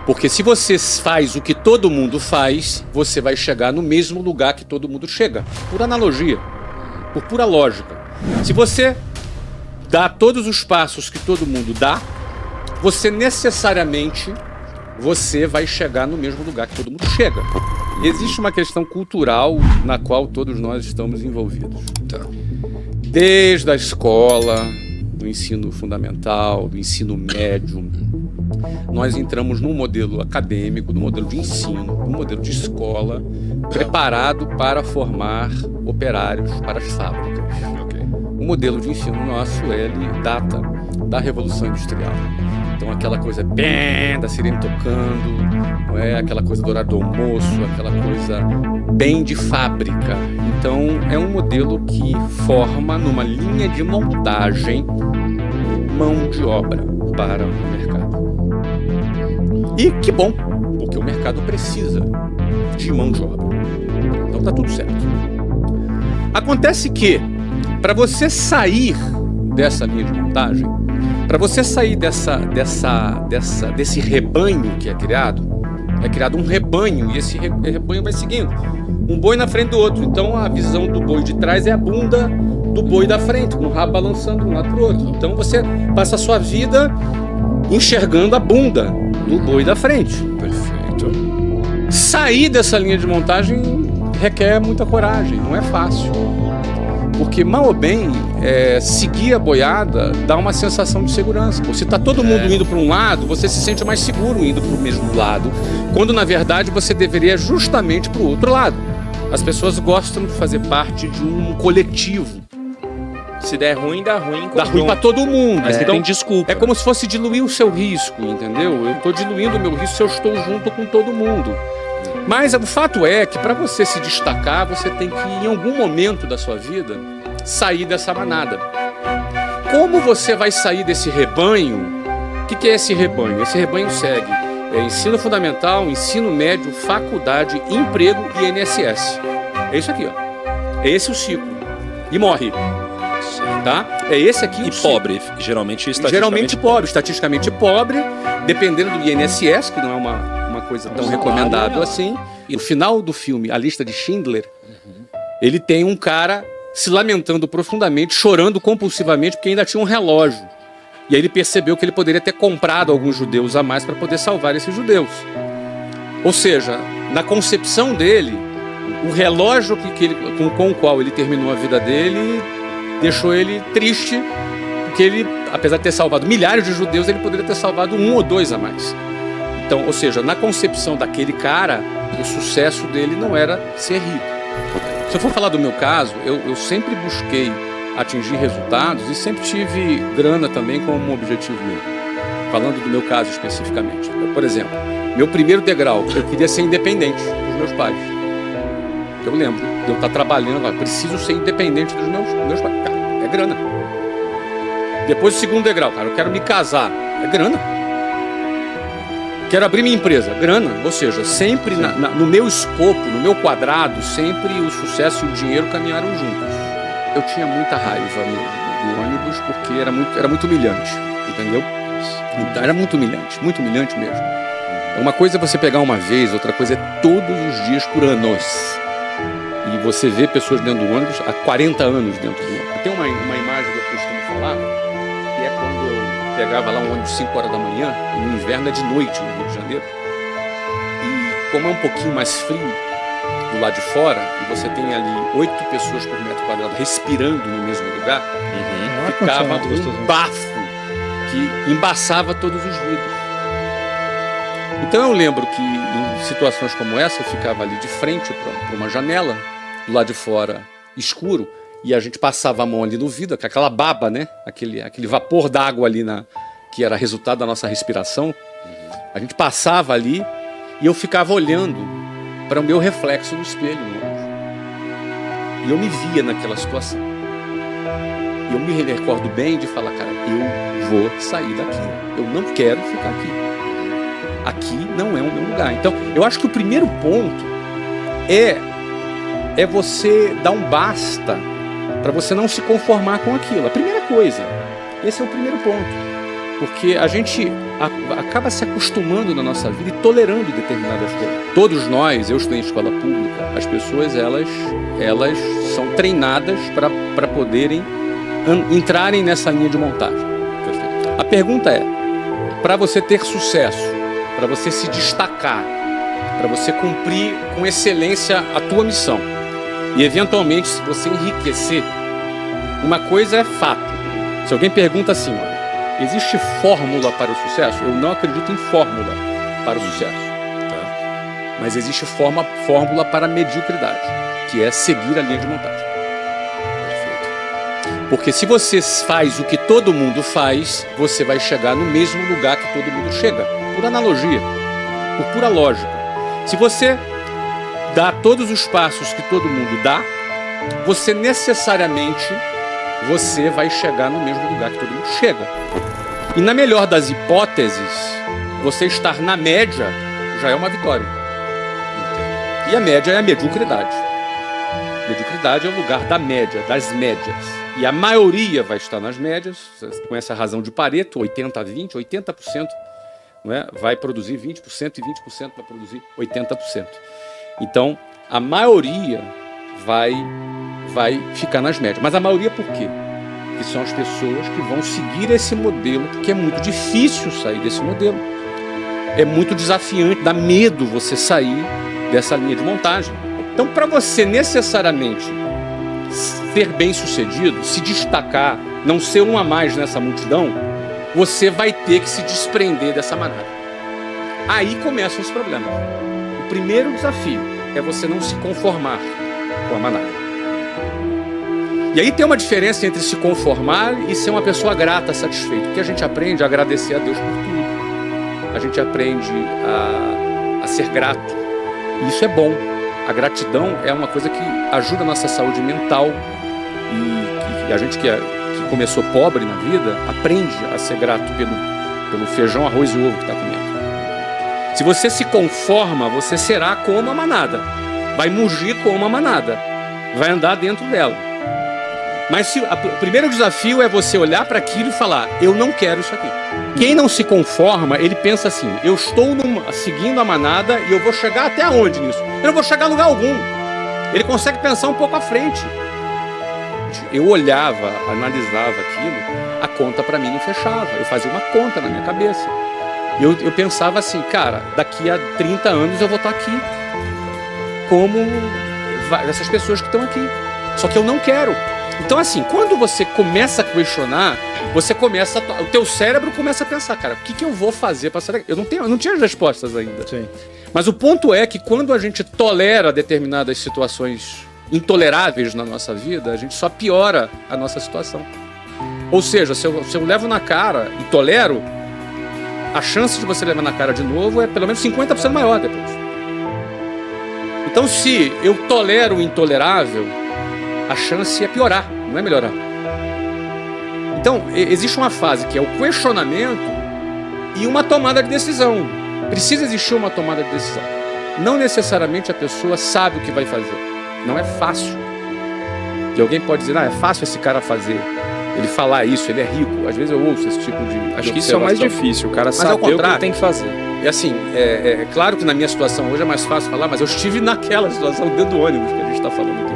Porque se você faz o que todo mundo faz, você vai chegar no mesmo lugar que todo mundo chega. Por analogia, por pura lógica. Se você dá todos os passos que todo mundo dá, você necessariamente vai chegar no mesmo lugar que todo mundo chega. Existe uma questão cultural na qual todos nós estamos envolvidos. Desde a escola, do ensino fundamental, do ensino médio, nós entramos num modelo acadêmico, num modelo de ensino, num modelo de escola, preparado para formar operários para as fábricas. O modelo de ensino nosso, ele data da Revolução Industrial. Então aquela coisa bem da sirene tocando, não é? Aquela coisa do horário do almoço, aquela coisa bem de fábrica. Então é um modelo que forma numa linha de montagem mão de obra para o mercado. E que bom, porque o mercado precisa de mão de obra. Então tá tudo certo. Acontece que, para você sair dessa linha de montagem, para você sair desse rebanho que é criado um rebanho, e esse rebanho vai seguindo. Um boi na frente do outro. Então a visão do boi de trás é a bunda do boi da frente, com o rabo balançando de um lado para o outro. Então você passa a sua vida enxergando a bunda do boi da frente. Perfeito. Sair dessa linha de montagem requer muita coragem, não é fácil. Porque, mal ou bem, seguir a boiada dá uma sensação de segurança. Se está todo mundo indo para um lado, você se sente mais seguro indo para o mesmo lado, quando, na verdade, você deveria justamente para o outro lado. As pessoas gostam de fazer parte de um coletivo. Se der ruim, dá ruim. Dá ruim para todo mundo. Mas então, tem desculpa. É como se fosse diluir o seu risco, entendeu? Eu estou diluindo o meu risco se eu estou junto com todo mundo. Mas o fato é que para você se destacar, você tem que, em algum momento da sua vida, sair dessa manada. Como você vai sair desse rebanho? O que é esse rebanho? Esse rebanho segue ensino fundamental, ensino médio, faculdade, emprego e INSS. É isso aqui, ó. É esse o ciclo. E morre. Tá? É esse aqui o ciclo. Pobre, geralmente estatisticamente pobre, dependendo do INSS, que não é uma coisa tão recomendável assim. E no final do filme, A Lista de Schindler, ele tem um cara se lamentando profundamente, chorando compulsivamente, porque ainda tinha um relógio. E aí ele percebeu que ele poderia ter comprado alguns judeus a mais para poder salvar esses judeus. Ou seja, na concepção dele, o relógio com o qual ele terminou a vida dele deixou ele triste, porque ele, apesar de ter salvado milhares de judeus, ele poderia ter salvado um ou dois a mais. Então, ou seja, na concepção daquele cara, o sucesso dele não era ser rico. Se eu for falar do meu caso, eu sempre busquei atingir resultados e sempre tive grana também como um objetivo meu. Falando do meu caso especificamente. Por exemplo, meu primeiro degrau, eu queria ser independente dos meus pais. Eu lembro de eu estar trabalhando, eu preciso ser independente dos meus pais. Cara, é grana. Depois o segundo degrau, cara, eu quero me casar. É grana. Quero abrir minha empresa, grana. Ou seja, sempre no meu escopo, no meu quadrado, sempre o sucesso e o dinheiro caminharam juntos. Eu tinha muita raiva do ônibus porque era muito humilhante, entendeu? Então, era muito humilhante mesmo. Uma coisa é você pegar uma vez, outra coisa é todos os dias por anos. E você vê pessoas dentro do ônibus há 40 anos dentro do ônibus. Tem uma imagem que eu costumo falar, que é quando eu pegava lá um ônibus 5 horas da manhã, e no inverno é de noite no Rio de Janeiro. E como é um pouquinho mais frio do lado de fora, e você tem ali 8 pessoas por metro quadrado respirando no mesmo lugar, ficava um bafo que embaçava todos os vidros. Então eu lembro que em situações como essa, eu ficava ali de frente para uma janela, do lado de fora escuro, e a gente passava a mão ali no vidro, aquela baba, né? Aquele vapor d'água ali que era resultado da nossa respiração. A gente passava ali e eu ficava olhando para o meu reflexo no espelho. E eu me via naquela situação. E eu me recordo bem de falar, cara, eu vou sair daqui. Eu não quero ficar aqui. Aqui não é o meu lugar. Então, eu acho que o primeiro ponto é você dar um basta para você não se conformar com aquilo. A primeira coisa. Esse é o primeiro ponto. Porque a gente acaba se acostumando na nossa vida e tolerando determinadas coisas. Todos nós, eu estudei em escola pública, as pessoas elas são treinadas para poderem entrarem nessa linha de montagem. Perfeito. A pergunta é, para você ter sucesso, para você se destacar, para você cumprir com excelência a tua missão e eventualmente se você enriquecer, uma coisa é fato. Se alguém pergunta assim, olha, existe fórmula para o sucesso? Eu não acredito em fórmula para o sucesso. Tá? Mas existe fórmula para a mediocridade, que é seguir a linha de montagem. Perfeito. Porque se você faz o que todo mundo faz, você vai chegar no mesmo lugar que todo mundo chega. Por analogia, por pura lógica. Se você dá todos os passos que todo mundo dá, você necessariamente vai chegar no mesmo lugar que todo mundo chega. E na melhor das hipóteses, você estar na média já é uma vitória. E a média é a mediocridade. Mediocridade é o lugar da média, das médias. E a maioria vai estar nas médias, com essa razão de Pareto, 80-20, 80%, não é? Vai produzir 20% e 20% vai produzir 80%. Então, a maioria vai ficar nas médias. Mas a maioria por quê? Que são as pessoas que vão seguir esse modelo, porque é muito difícil sair desse modelo. É muito desafiante, dá medo você sair dessa linha de montagem. Então, para você necessariamente ser bem-sucedido, se destacar, não ser um a mais nessa multidão, você vai ter que se desprender dessa manada. Aí começam os problemas. O primeiro desafio é você não se conformar com a manada. E aí tem uma diferença entre se conformar e ser uma pessoa grata, satisfeita. Porque a gente aprende a agradecer a Deus por tudo. A gente aprende a ser grato. E isso é bom. A gratidão é uma coisa que ajuda a nossa saúde mental. E a gente que começou pobre na vida, aprende a ser grato pelo feijão, arroz e ovo que está comendo. Se você se conforma, você será como a manada. Vai mugir como a manada. Vai andar dentro dela. Mas o primeiro desafio é você olhar para aquilo e falar, eu não quero isso aqui. Quem não se conforma, ele pensa assim, eu estou seguindo a manada e eu vou chegar até onde nisso? Eu não vou chegar a lugar algum. Ele consegue pensar um pouco à frente. Eu olhava, analisava aquilo, a conta para mim não fechava. Eu fazia uma conta na minha cabeça. Eu pensava assim, cara, daqui a 30 anos eu vou estar aqui como essas pessoas que estão aqui. Só que eu não quero. Então, assim, quando você começa a questionar, o teu cérebro começa a pensar, cara, o que eu vou fazer para sair daqui? Eu não tinha as respostas ainda. Sim. Mas o ponto é que quando a gente tolera determinadas situações intoleráveis na nossa vida, a gente só piora a nossa situação. Ou seja, se eu levo na cara e tolero, a chance de você levar na cara de novo é pelo menos 50% maior depois. Então, se eu tolero o intolerável, a chance é piorar, não é melhorar. Então, existe uma fase que é o questionamento e uma tomada de decisão. Precisa existir uma tomada de decisão. Não necessariamente a pessoa sabe o que vai fazer. Não é fácil. E alguém pode dizer, é fácil esse cara fazer. Ele falar isso, ele é rico. Às vezes eu ouço esse tipo de Acho que isso é o mais difícil, o cara saber o que tem que fazer. É assim, é claro que na minha situação hoje é mais fácil falar, mas eu estive naquela situação dentro do ônibus que a gente está falando aqui.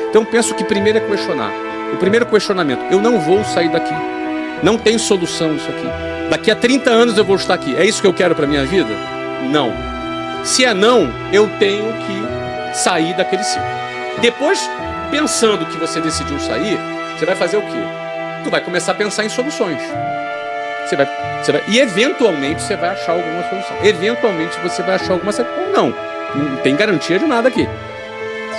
Então penso que primeiro é questionar. O primeiro questionamento, eu não vou sair daqui. Não tem solução isso aqui. Daqui a 30 anos eu vou estar aqui. É isso que eu quero para minha vida? Não. Se é não, eu tenho que sair daquele ciclo. Depois, pensando que você decidiu sair, você vai fazer o quê? Tu vai começar a pensar em soluções. E eventualmente você vai achar alguma solução. Eventualmente você vai achar alguma solução. Ou não. Não tem garantia de nada aqui.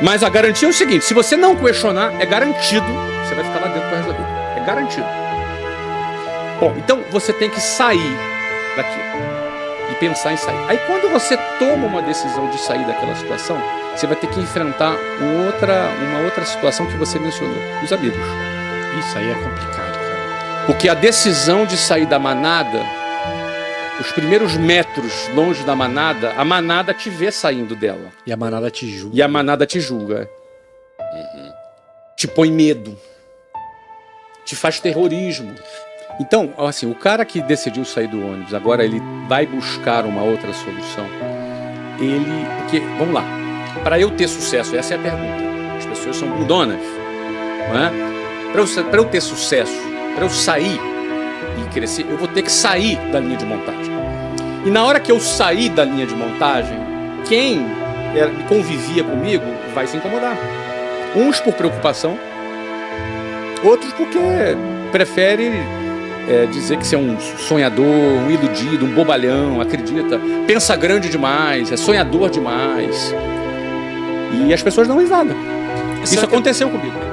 Mas a garantia é o seguinte, se você não questionar, é garantido, você vai ficar lá dentro para resolver. É garantido. Bom, então você tem que sair daquilo e pensar em sair. Aí quando você toma uma decisão de sair daquela situação, você vai ter que enfrentar uma outra situação que você mencionou, os amigos. Isso aí é complicado, cara. Porque a decisão de sair da manada, os primeiros metros longe da manada, a manada te vê saindo dela. E a manada te julga. E a manada te julga. Te põe medo. Te faz terrorismo. Então, assim, o cara que decidiu sair do ônibus, agora ele vai buscar uma outra solução. Porque, vamos lá, para eu ter sucesso, essa é a pergunta. As pessoas são bundonas, não é? Para eu ter sucesso, para eu sair e crescer, eu vou ter que sair da linha de montagem. E na hora que eu sair da linha de montagem, quem convivia comigo vai se incomodar. Uns por preocupação, outros porque prefere dizer que você é um sonhador, um iludido, um bobalhão, acredita, pensa grande demais, é sonhador demais. E as pessoas dão risada. Isso aconteceu comigo.